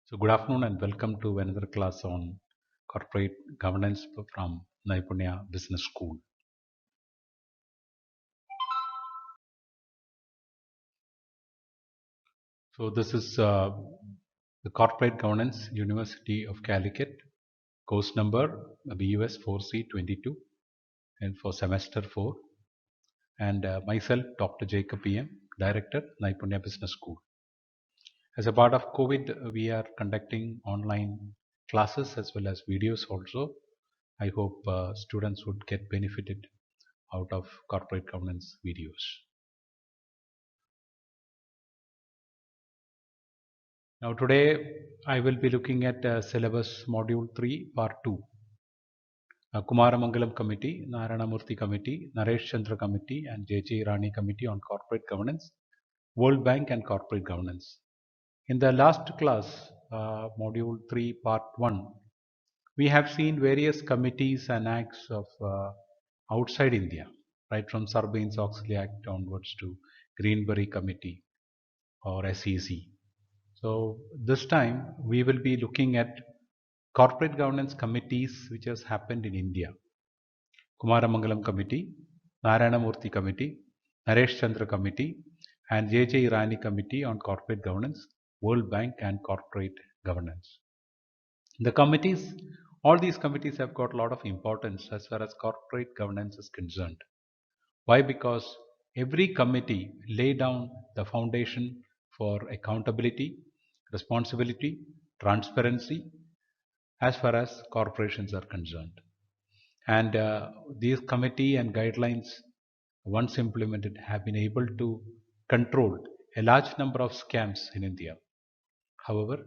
So, good afternoon and welcome to another class on corporate governance from Naipunya Business School. So, this is the Corporate Governance University of Calicut, course number BUS 4C22, and for semester 4. And myself, Dr. Jacob PM, Director, Naipunya Business School. As a part of COVID, we are conducting online classes as well as videos also. I hope students would get benefited out of corporate governance videos. Now today I will be looking at syllabus module 3 part 2. Kumaramangalam committee, Narayanamurthy committee, Naresh Chandra committee and J.J. Rani committee on corporate governance, World Bank and corporate governance. In the last class, module 3 part 1, we have seen various committees and acts of outside India, right from Sarbanes-Oxley Act onwards to Greenberry Committee or SEC. So this time we will be looking at corporate governance committees which has happened in India. Kumaramangalam Committee, Narayanamurthy Committee, Naresh Chandra Committee and J.J. Irani Committee on Corporate Governance, World Bank and Corporate Governance. The committees, all these committees have got a lot of importance as far as corporate governance is concerned. Why? Because every committee lay down the foundation for accountability, responsibility, transparency as far as corporations are concerned. And these committee and guidelines, once implemented, have been able to control a large number of scams in India. However,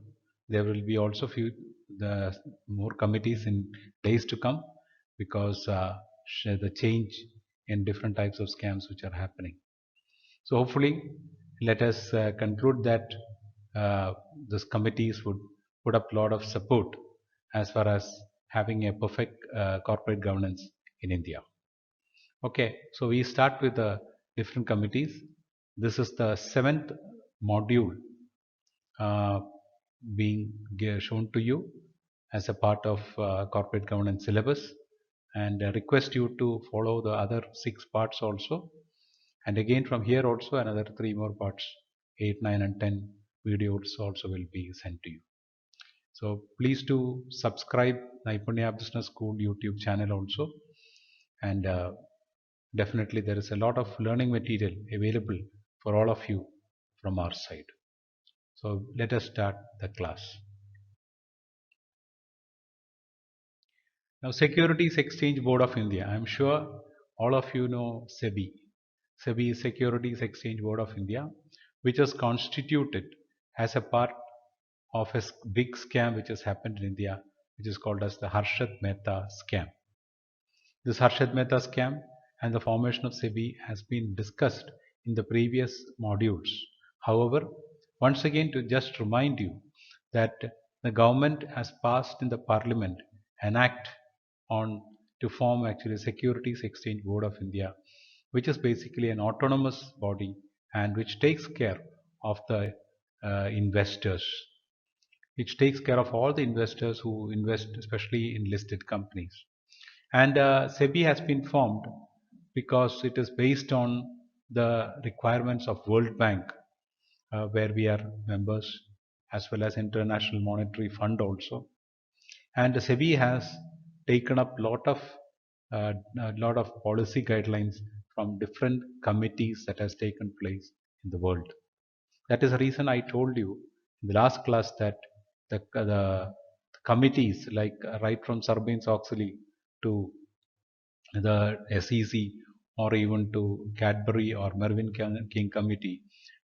there will be also the more committees in days to come because the change in different types of scams which are happening. So hopefully, let us conclude that these committees would put up a lot of support as far as having a perfect corporate governance in India. Okay, so we start with the different committees. This is the 7th module uh, being shown to you as a part of corporate governance syllabus, and request you to follow the other 6 parts also, and again from here also another 3 more parts, 8, 9 and 10 videos also will be sent to you. So please do subscribe Naipunya Business School YouTube channel also, and definitely there is a lot of learning material available for all of you from our side. So let us start the class. Now, Securities Exchange Board of India. I am sure all of you know SEBI. SEBI is Securities Exchange Board of India, which was constituted as a part of a big scam which has happened in India, which is called as the Harshad Mehta scam. This Harshad Mehta scam and the formation of SEBI has been discussed in the previous modules. However, once again to just remind you that the government has passed in the parliament an act on to form actually Securities Exchange Board of India, which is basically an autonomous body and which takes care of the investors, which takes care of all the investors who invest especially in listed companies. And SEBI has been formed because it is based on the requirements of World Bank, where we are members, as well as International Monetary Fund also. And SEBI has taken up a lot of policy guidelines from different committees that has taken place in the world. That is the reason I told you in the last class that the committees, like right from Sarbanes-Oxley to the SEC or even to Cadbury or Mervyn King committee,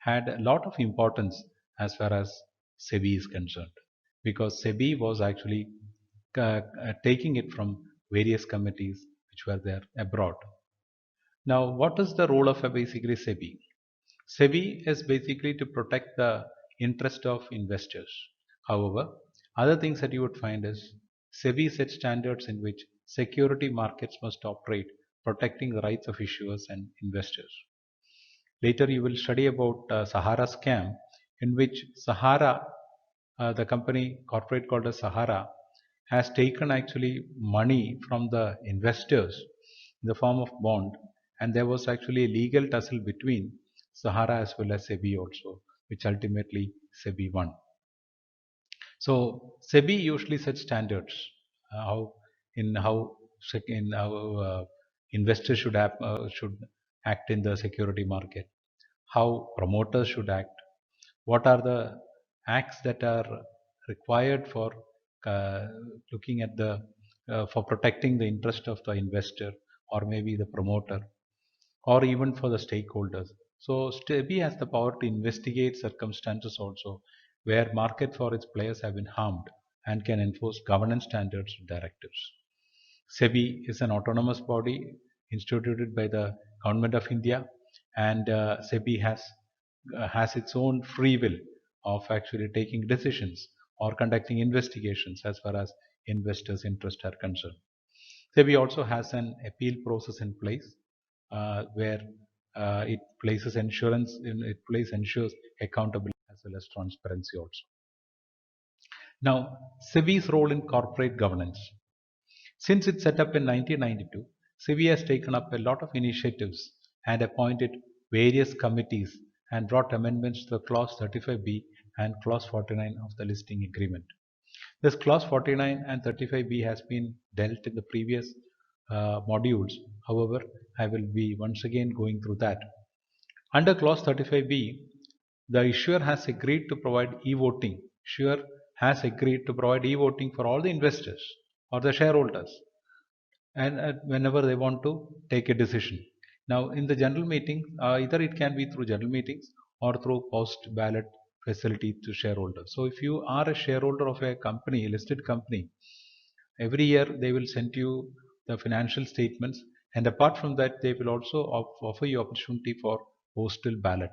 had a lot of importance as far as SEBI is concerned, because SEBI was actually taking it from various committees which were there abroad. Now, what is the role of a basically SEBI? SEBI is basically to protect the interest of investors. However, other things that you would find is SEBI sets standards in which security markets must operate, protecting the rights of issuers and investors. Later, you will study about Sahara scam, in which Sahara the company corporate called as Sahara has taken actually money from the investors in the form of bond, and there was actually a legal tussle between Sahara as well as SEBI also, which ultimately SEBI won. So SEBI usually sets standards how investors should act in the security market, how promoters should act, what are the acts that are required for uh, looking at the for protecting the interest of the investor or maybe the promoter or even for the stakeholders. So SEBI has the power to investigate circumstances also where market for its players have been harmed and can enforce governance standards and directives. SEBI is an autonomous body instituted by the Government of India, and SEBI has its own free will of actually taking decisions or conducting investigations as far as investors' interests are concerned. SEBI also has an appeal process in place where it ensures accountability as well as transparency also. Now, SEBI's role in corporate governance. Since its setup in 1992, SEBI has taken up a lot of initiatives and appointed various committees and brought amendments to the Clause 35B and Clause 49 of the listing agreement. This Clause 49 and 35B has been dealt in the previous modules. However, I will be once again going through that. Under Clause 35B, the issuer has agreed to provide e-voting. Issuer has agreed to provide e-voting for all the investors or the shareholders, and whenever they want to take a decision. Now, in the general meeting, either it can be through general meetings or through post ballot facility to shareholders. So, if you are a shareholder of a company, a listed company, every year they will send you the financial statements, and apart from that, they will also offer you opportunity for postal ballot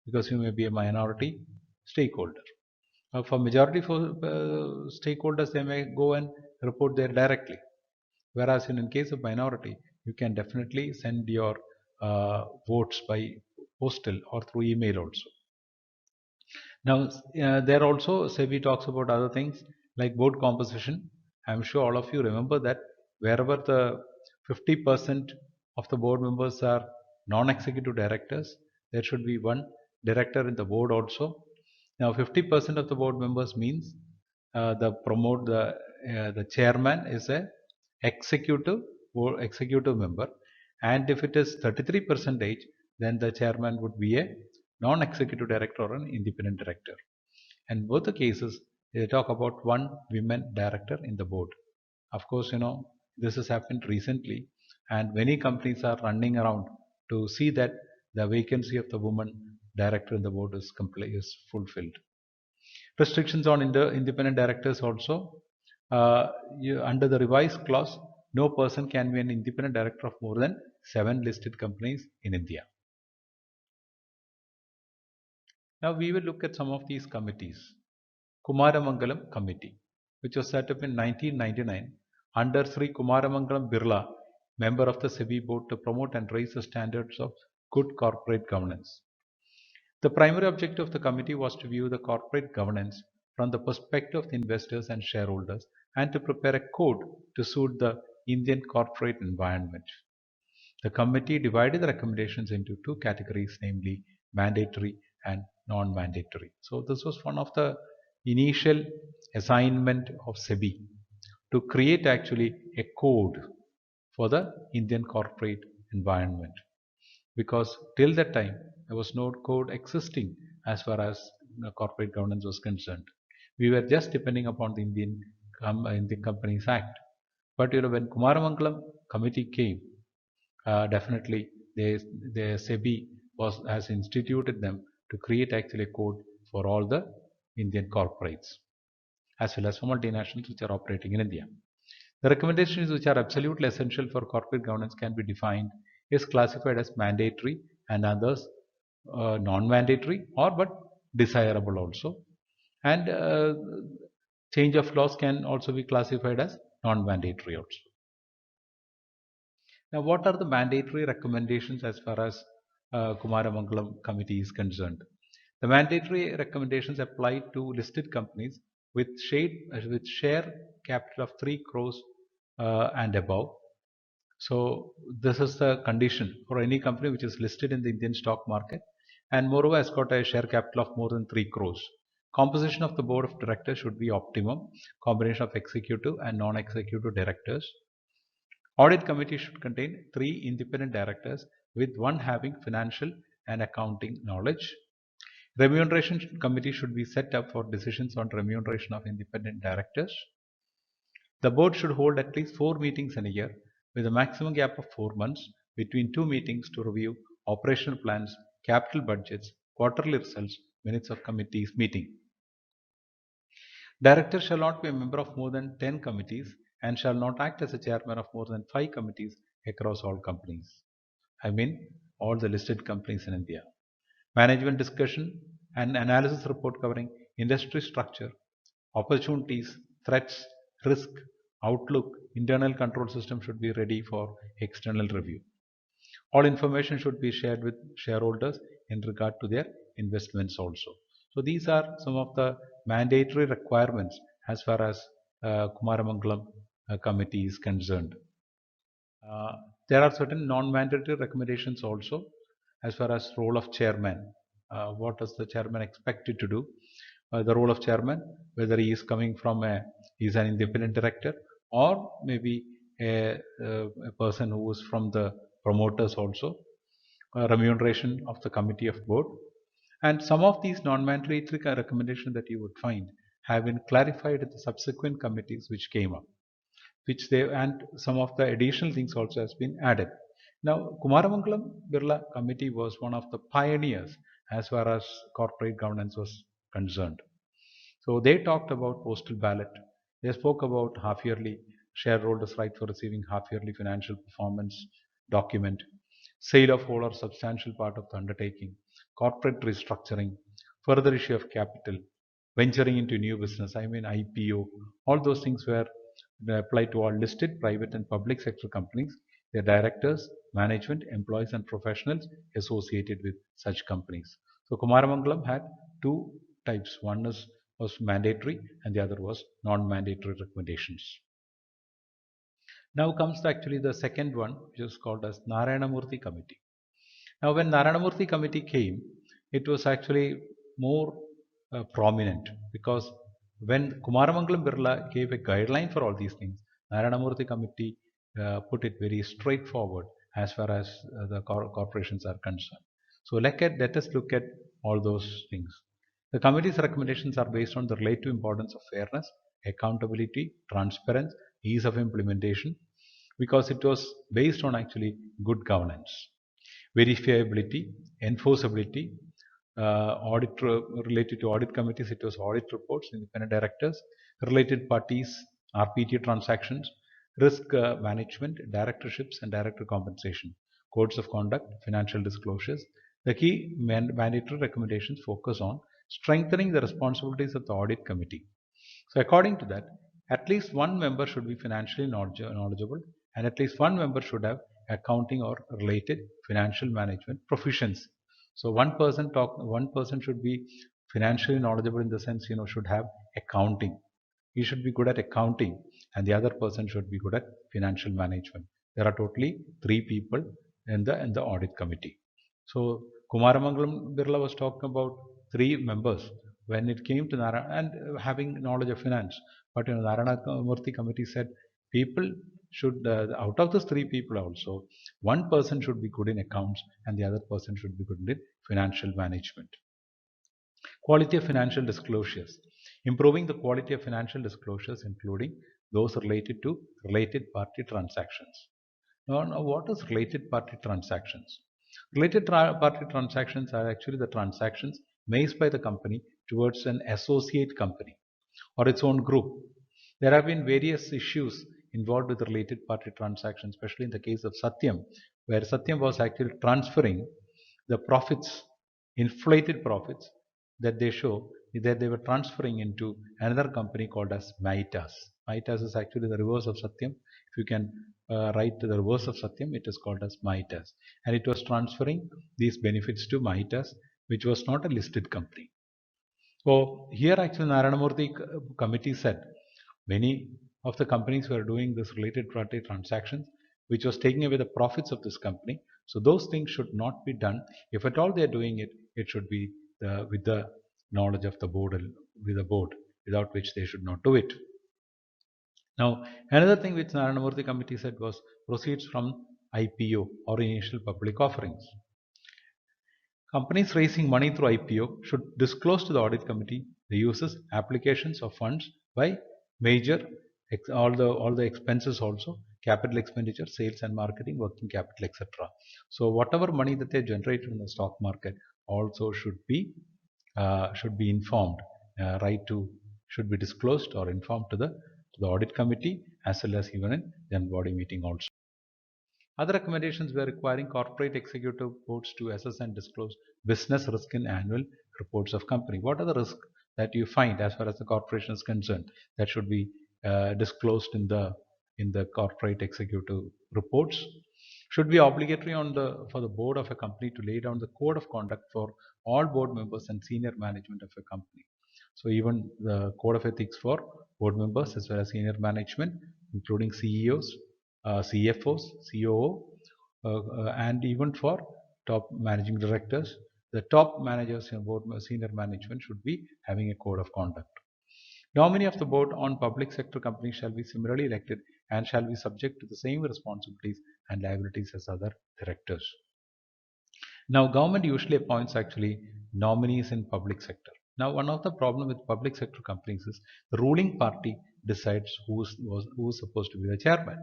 because you may be a minority stakeholder. For majority stakeholders, they may go and report there directly. Whereas in case of minority, you can definitely send your votes by postal or through email also. Now, there also SEBI talks about other things like board composition. I'm sure all of you remember that wherever the 50% of the board members are non-executive directors, there should be one director in the board also. Now, 50% of the board members means the chairman is a executive member, and if it is 33 percentage, then the chairman would be a non-executive director or an independent director. And both the cases, they talk about one women director in the board. Of course, this has happened recently, and many companies are running around to see that the vacancy of the woman director in the board is fulfilled. Restrictions on independent directors also. Under the revised clause, no person can be an independent director of more than 7 listed companies in India. Now we will look at some of these committees. Kumaramangalam Committee, which was set up in 1999 under Sri Kumaramangalam Birla, member of the SEBI board, to promote and raise the standards of good corporate governance. The primary objective of the committee was to view the corporate governance from the perspective of the investors and shareholders and to prepare a code to suit the Indian corporate environment. The committee divided the recommendations into two categories, namely mandatory and non-mandatory. So this was one of the initial assignment of SEBI to create actually a code for the Indian corporate environment, because till that time there was no code existing as far as corporate governance was concerned. We were just depending upon the Indian Companies Act. But when Kumaramangalam committee came, definitely the SEBI has instituted them to create actually a code for all the Indian corporates as well as for multinationals which are operating in India. The recommendations which are absolutely essential for corporate governance can be defined is classified as mandatory and others non-mandatory or but desirable also. And change of laws can also be classified as non-mandatory also. Now, what are the mandatory recommendations as far as Kumaramangalam committee is concerned? The mandatory recommendations apply to listed companies with share capital of 3 crores and above. So this is the condition for any company which is listed in the Indian stock market and moreover has got a share capital of more than 3 crores. Composition of the board of directors should be optimum, combination of executive and non-executive directors. Audit committee should contain 3 independent directors with one having financial and accounting knowledge. Remuneration committee should be set up for decisions on remuneration of independent directors. The board should hold at least 4 meetings in a year with a maximum gap of 4 months between 2 meetings to review operational plans, capital budgets, quarterly results, minutes of committees meeting. Director shall not be a member of more than 10 committees and shall not act as a chairman of more than 5 committees across all companies. I mean all the listed companies in India. Management discussion and analysis report covering industry structure, opportunities, threats, risk, outlook, internal control system should be ready for external review. All information should be shared with shareholders in regard to their investments also. So these are some of the mandatory requirements as far as Kumaramangalam committee is concerned. There are certain non-mandatory recommendations also as far as role of chairman. What is the chairman expected to do? The role of chairman, whether he is coming from he's an independent director or maybe a person who is from the promoters also. Remuneration of the committee of board. And some of these non-mandatory recommendations that you would find have been clarified in the subsequent committees which came up, which they and some of the additional things also has been added. Now, Kumaramangalam Birla Committee was one of the pioneers as far as corporate governance was concerned. So they talked about postal ballot. They spoke about half-yearly shareholders' right for receiving half-yearly financial performance document, sale of whole or substantial part of the undertaking, corporate restructuring, further issue of capital, venturing into new business, I mean IPO. All those things were applied to all listed private and public sector companies, their directors, management, employees, and professionals associated with such companies. So Kumaramangalam had two types. One was mandatory and the other was non-mandatory recommendations. Now comes actually the second one, which is called as Narayanamurthy Committee. Now when Narayanamurthy Committee came, it was actually more prominent because when Kumaramangalam Birla gave a guideline for all these things, Narayanamurthy Committee put it very straightforward as far as the corporations are concerned. So let us look at all those things. The committee's recommendations are based on the relative importance of fairness, accountability, transparency, ease of implementation, because it was based on actually good governance, verifiability, enforceability, audit related to audit committees, it was audit reports, independent directors, related parties, RPT transactions, risk management, directorships and director compensation, codes of conduct, financial disclosures. The key mandatory recommendations focus on strengthening the responsibilities of the audit committee. So according to that, at least one member should be financially knowledgeable and at least one member should have accounting or related financial management proficiency. So one person should be financially knowledgeable in the sense should have accounting. He should be good at accounting and the other person should be good at financial management. There are totally 3 people in the audit committee. So Kumaramangalam Birla was talking about 3 members when it came to Narayana and having knowledge of finance. But Narayanamurthy committee said people should out of those 3 people also, one person should be good in accounts and the other person should be good in financial management. Quality of financial disclosures. Improving the quality of financial disclosures, including those related to related party transactions. Now what is related party transactions? Related party transactions are actually the transactions made by the company towards an associate company or its own group. There have been various issues involved with the related party transactions, especially in the case of Satyam, where Satyam was actually transferring the profits, inflated profits that they show that they were transferring into another company called as Mitas. Mitas is actually the reverse of Satyam. If you can write the reverse of Satyam, it is called as Mitas. And it was transferring these benefits to Mitas, which was not a listed company. So here actually Narayana Murthy committee said many of the companies were doing this related party transactions, which was taking away the profits of this company. So those things should not be done. If at all they are doing it, it should be with the knowledge of the board, with the board, without which they should not do it. Now, another thing which Narayana Murthy committee said was proceeds from IPO or initial public offerings. Companies raising money through IPO should disclose to the audit committee the uses, applications of funds by major all the expenses also, capital expenditure, sales and marketing, working capital, etc. So whatever money that they generate in the stock market also should be informed, right to should be disclosed or informed to the audit committee as well as even in general body meeting also. Other recommendations were requiring corporate executive boards to assess and disclose business risk in annual reports of company. What are the risks that you find as far as the corporation is concerned that should be disclosed in the corporate executive reports? Should be obligatory for the board of a company to lay down the code of conduct for all board members and senior management of a company. So even the code of ethics for board members as well as senior management, including CEOs, CFOs, COO, and even for top managing directors, the top managers in board senior management should be having a code of conduct. Nominee of the board on public sector companies shall be similarly elected and shall be subject to the same responsibilities and liabilities as other directors. Now, government usually appoints actually nominees in public sector. Now, one of the problem with public sector companies is the ruling party decides who's supposed to be the chairman,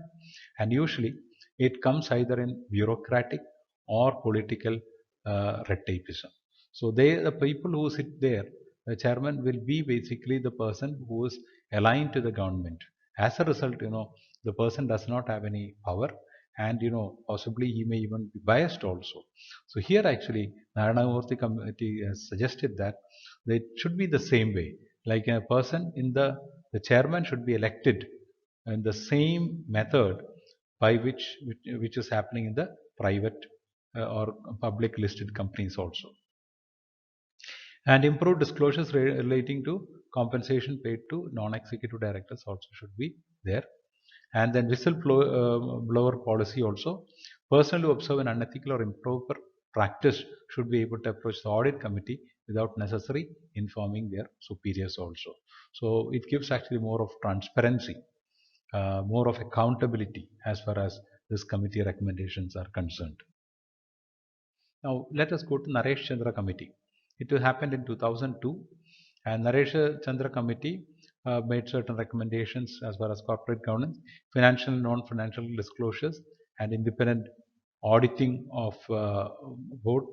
and usually it comes either in bureaucratic or political red tapeism. So the people who sit there, the chairman will be basically the person who is aligned to the government. As a result, the person does not have any power, and possibly he may even be biased also. So here actually Narayana Murthy committee has suggested that it should be the same way. Like a person in the chairman should be elected in the same method by which is happening in the private or public listed companies also. And improved disclosures relating to compensation paid to non-executive directors also should be there. And then whistleblower policy also. Persons who observe an unethical or improper practice should be able to approach the audit committee without necessary informing their superiors also. So it gives actually more of transparency, more of accountability as far as this committee recommendations are concerned. Now let us go to Naresh Chandra committee. It happened in 2002, and Naresh Chandra committee made certain recommendations as far as corporate governance, financial and non-financial disclosures, and independent auditing of board,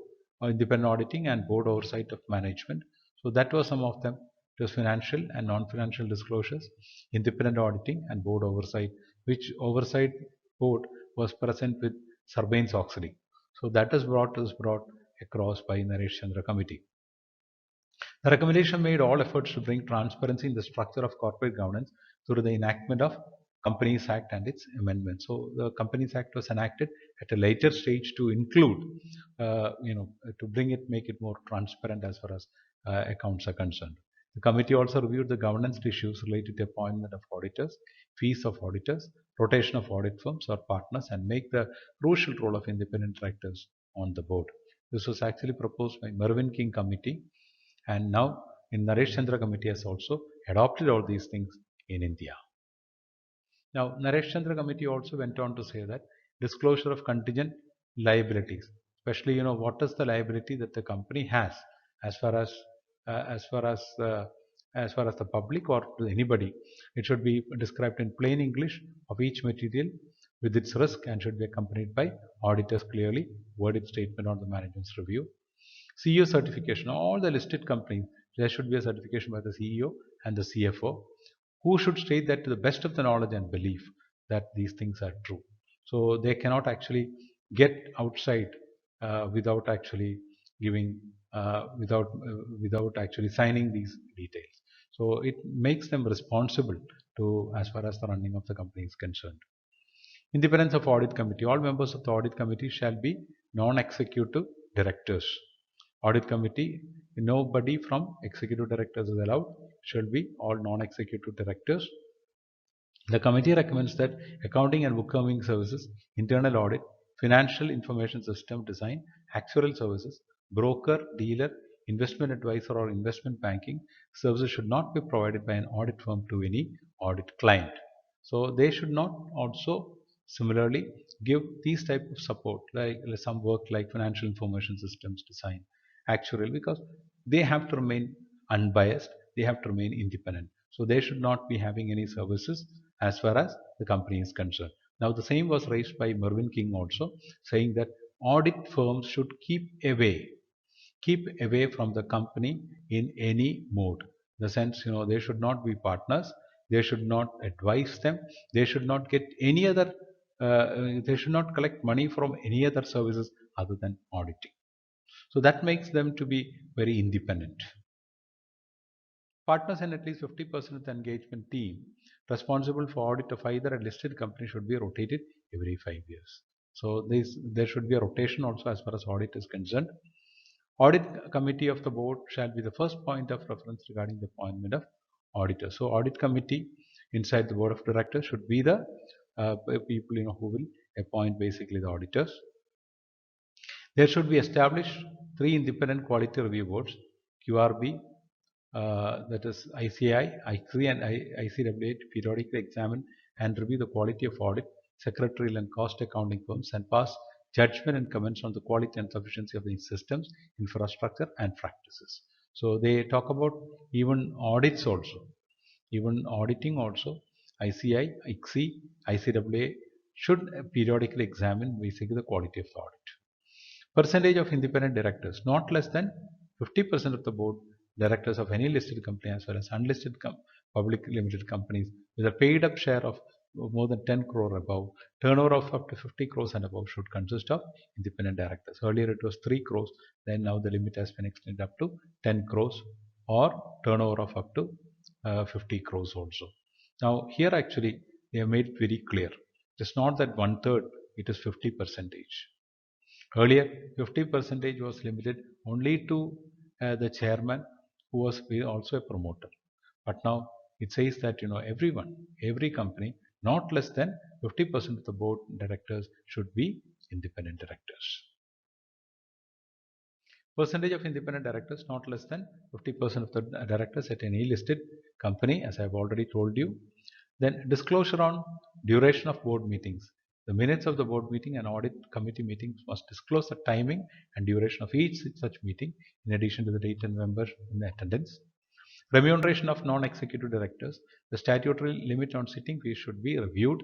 independent auditing and board oversight of management. So that was some of them. It was financial and non-financial disclosures, independent auditing, and board oversight, which oversight board was present with Sarbanes-Oxley. So that is brought across by Naresh Chandra committee. The recommendation made all efforts to bring transparency in the structure of corporate governance through the enactment of Companies Act and its amendments. So the Companies Act was enacted at a later stage to include, to make it more transparent as far as accounts are concerned. The committee also reviewed the governance issues related to appointment of auditors, fees of auditors, rotation of audit firms or partners, and make the crucial role of independent directors on the board. This was actually proposed by Mervyn King committee, and now in Naresh Chandra committee has also adopted all these things in India. Now, Naresh Chandra committee also went on to say that disclosure of contingent liabilities, especially what is the liability that the company has as far as as far as as far as the public or to anybody, it should be described in plain English of each material with its risk and should be accompanied by auditors clearly worded statement on the management's review. CEO certification, all the listed companies, there should be a certification by the CEO and the CFO who should state that to the best of the knowledge and belief that these things are true. So they cannot actually get outside without actually giving without actually signing these details. So it makes them responsible to as far as the running of the company is concerned. Independence of audit committee. All members of the audit committee shall be non-executive directors. Audit committee nobody from executive directors is allowed. It should be all non-executive directors. The committee recommends that accounting and bookkeeping services, internal audit, financial information system design, actuarial services, broker, dealer, investment advisor, or investment banking services should not be provided by an audit firm to any audit client. So they should not also similarly give these type of support like some work like financial information systems design, actuarial, because they have to remain unbiased, they have to remain independent. So they should not be having any services as far as the company is concerned. Now, the same was raised by Mervyn King also, saying that audit firms should keep away from the company in any mode. In the sense, they should not be partners, they should not advise them, they should not get any other, they should not collect money from any other services other than auditing. So that makes them to be very independent. Partners and at least 50% of the engagement team responsible for audit of either a listed company should be rotated every 5 years. So there should be a rotation also as far as audit is concerned. Audit committee of the board shall be the first point of reference regarding the appointment of auditor. So audit committee inside the board of directors should be the people who will appoint basically the auditors. There should be established 3 independent quality review boards: QRB, that is ICI, ICSI, and ICWA to periodically examine and review the quality of audit, secretarial and cost accounting firms, and pass judgment and comments on the quality and sufficiency of these systems, infrastructure, and practices. So they talk about even audits also, even auditing also. ICI, ICSI, ICWA should periodically examine basically the quality of the audit. Percentage of independent directors: not less than 50% of the board directors of any listed company as well as unlisted public limited companies with a paid up share of more than 10 crore above, turnover of up to 50 crores and above should consist of independent directors. Earlier it was 3 crores, then now the limit has been extended up to 10 crores or turnover of up to 50 crores also. Now here actually they have made it very clear. It's not that 1/3, it is 50%. Earlier, 50% was limited only to the chairman, who was also a promoter. But now it says that everyone, every company, not less than 50% of the board directors should be independent directors. Percentage of independent directors: not less than 50% of the directors at any listed company, as I have already told you. Then disclosure on duration of board meetings. The minutes of the board meeting and audit committee meetings must disclose the timing and duration of each such meeting, in addition to the date and members in attendance. Remuneration of non-executive directors. The statutory limit on sitting fees should be reviewed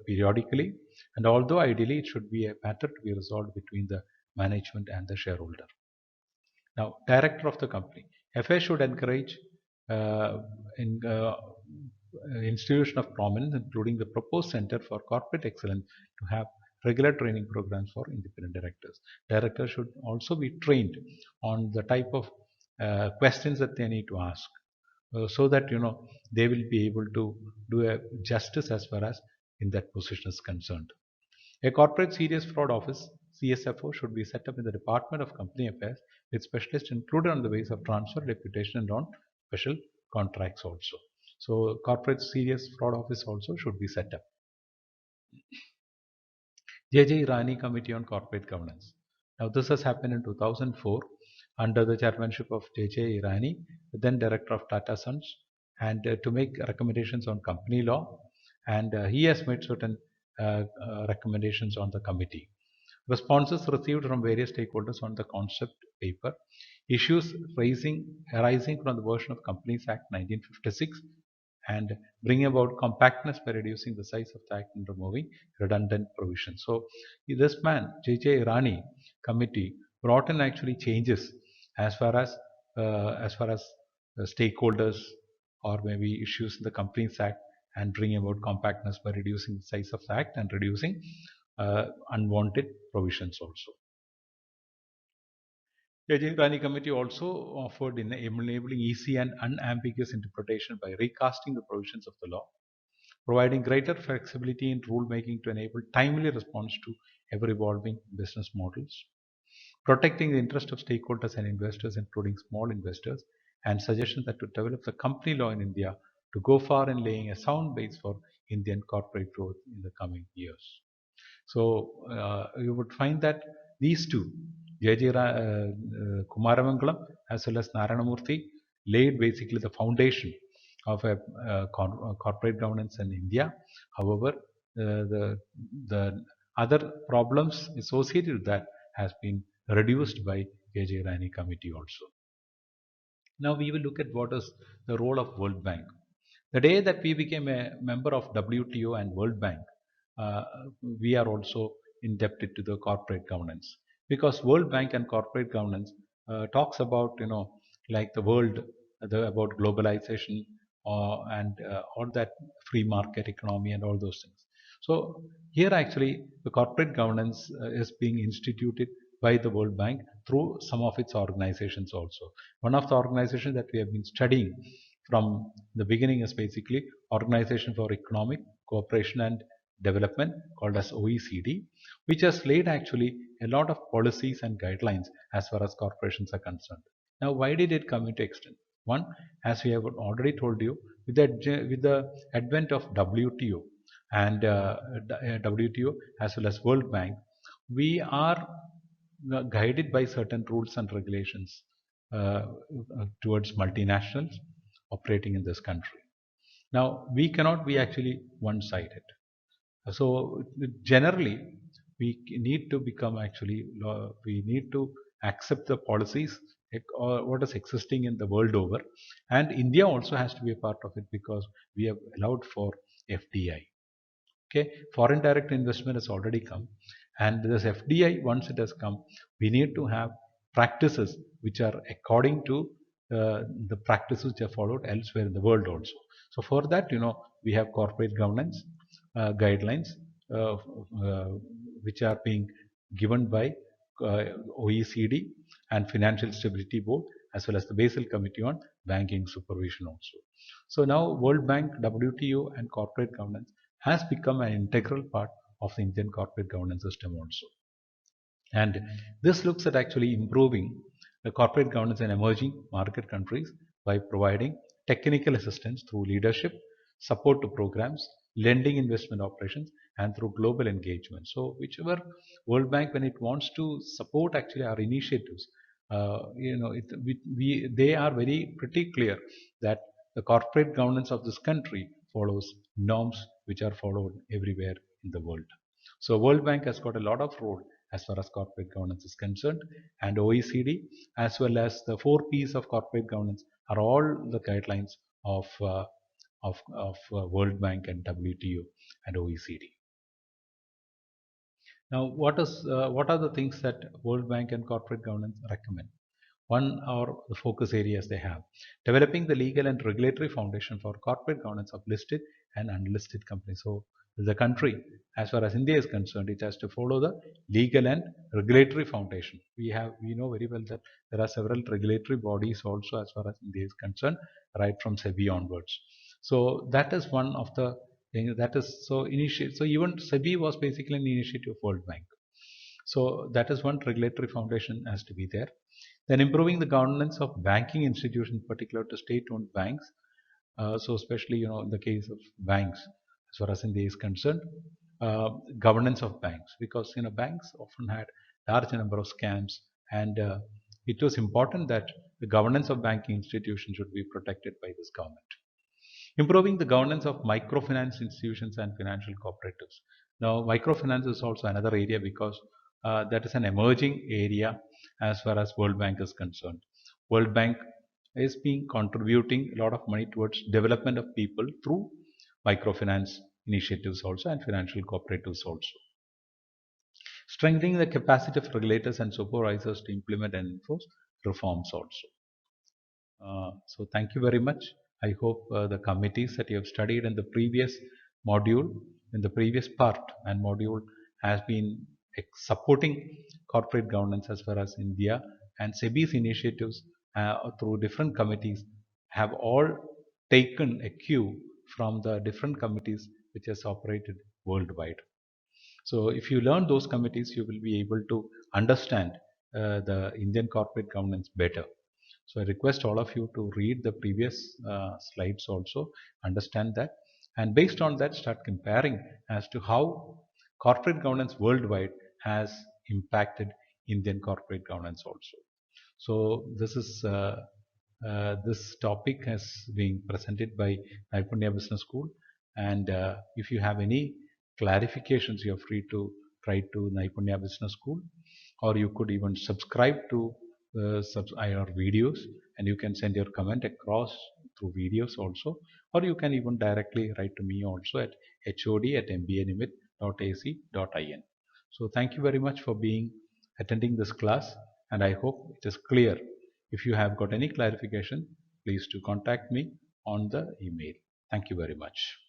periodically, and although ideally it should be a matter to be resolved between the management and the shareholder. Now, director of the company. FA should encourage institution of prominence, including the proposed Center for Corporate Excellence, to have regular training programs for independent directors. Directors should also be trained on the type of questions that they need to ask, so that they will be able to do a justice as far as in that position is concerned. A corporate serious fraud office, CSFO, should be set up in the Department of Company Affairs with specialists included on the basis of transfer, reputation, and on special contracts also. So corporate serious fraud office also should be set up. J.J. Irani Committee on Corporate Governance. Now this has happened in 2004 under the chairmanship of J.J. Irani, then director of Tata Sons, and to make recommendations on company law, and he has made certain recommendations on the committee. Responses received from various stakeholders on the concept paper. Issues arising from the version of Companies Act 1956, and bring about compactness by reducing the size of the act and removing redundant provisions. So this man, J.J. Irani committee, brought in actually changes as far as stakeholders or maybe issues in the Companies Act, and bring about compactness by reducing the size of the act and reducing unwanted provisions also. The J.J. Irani Committee also offered in enabling easy and unambiguous interpretation by recasting the provisions of the law, providing greater flexibility in rulemaking to enable timely response to ever-evolving business models, protecting the interest of stakeholders and investors, including small investors, and suggestions that to develop the company law in India to go far in laying a sound base for Indian corporate growth in the coming years. So you would find that these two, Kumaramangalam as well as Narayanamurthy, laid basically the foundation of a corporate governance in India. However, the other problems associated with that has been reduced by J.J. Rani committee also. Now we will look at what is the role of World Bank. The day that we became a member of WTO and World Bank, uh, we are also indebted to the corporate governance, because World Bank and corporate governance talks about, like the world, about globalization, and all that, free market economy and all those things. So here actually the corporate governance is being instituted by the World Bank through some of its organizations also. One of the organizations that we have been studying from the beginning is basically Organization for Economic Cooperation and Development, called as OECD, which has laid actually a lot of policies and guidelines as far as corporations are concerned. Now, why did it come into extent? One, as we have already told you, with the advent of WTO and WTO as well as World Bank, we are guided by certain rules and regulations towards multinationals operating in this country. Now, we cannot be actually one sided. So, generally, we need to become actually, we need to accept the policies or what is existing in the world over. And India also has to be a part of it, because we have allowed for FDI. Okay, foreign direct investment has already come, and this FDI, once it has come, we need to have practices which are according to the practices which are followed elsewhere in the world also. So for that, we have corporate governance guidelines uh, uh, which are being given by OECD and Financial Stability Board, as well as the Basel Committee on Banking Supervision also. So now World Bank, WTO, and corporate governance has become an integral part of the Indian corporate governance system also. And this looks at actually improving the corporate governance in emerging market countries by providing technical assistance through leadership, support to programs, lending investment operations, and through global engagement. So, whichever World Bank, when it wants to support actually our initiatives, they are very pretty clear that the corporate governance of this country follows norms which are followed everywhere in the world. So World Bank has got a lot of role as far as corporate governance is concerned, and OECD as well as the four P's of corporate governance are all the guidelines of World Bank and WTO and OECD. Now, what are the things that World Bank and corporate governance recommend? One are the focus areas they have: developing the legal and regulatory foundation for corporate governance of listed and unlisted companies. So the country, as far as India is concerned, it has to follow the legal and regulatory foundation. We know very well that there are several regulatory bodies also as far as India is concerned, right from SEBI onwards. So that is one of the things that is so initiate. So even SEBI was basically an initiative of World Bank. So that is one regulatory foundation has to be there. Then improving the governance of banking institutions, particular to state-owned banks. So especially, in the case of banks, as far as India is concerned, governance of banks, because banks often had large number of scams, and it was important that the governance of banking institutions should be protected by this government. Improving the governance of microfinance institutions and financial cooperatives. Now, microfinance is also another area, because that is an emerging area as far as World Bank is concerned. World Bank is being contributing a lot of money towards development of people through microfinance initiatives also and financial cooperatives also. Strengthening the capacity of regulators and supervisors to implement and enforce reforms also. So thank you very much. I hope the committees that you have studied in the previous module, in the previous part and module, has been supporting corporate governance as far as India, and SEBI's initiatives through different committees have all taken a cue from the different committees which has operated worldwide. So if you learn those committees, you will be able to understand the Indian corporate governance better. So I request all of you to read the previous slides also, understand that, and based on that start comparing as to how corporate governance worldwide has impacted Indian corporate governance also. So this topic has been presented by Naipunya Business School, and if you have any clarifications, you are free to write to Naipunya Business School, or you could even subscribe to our videos, and you can send your comment across through videos also, or you can even directly write to me also at hod@mbanimit.ac.in. So thank you very much for being attending this class, and I hope it is clear. If you have got any clarification, please to contact me on the email. Thank you very much.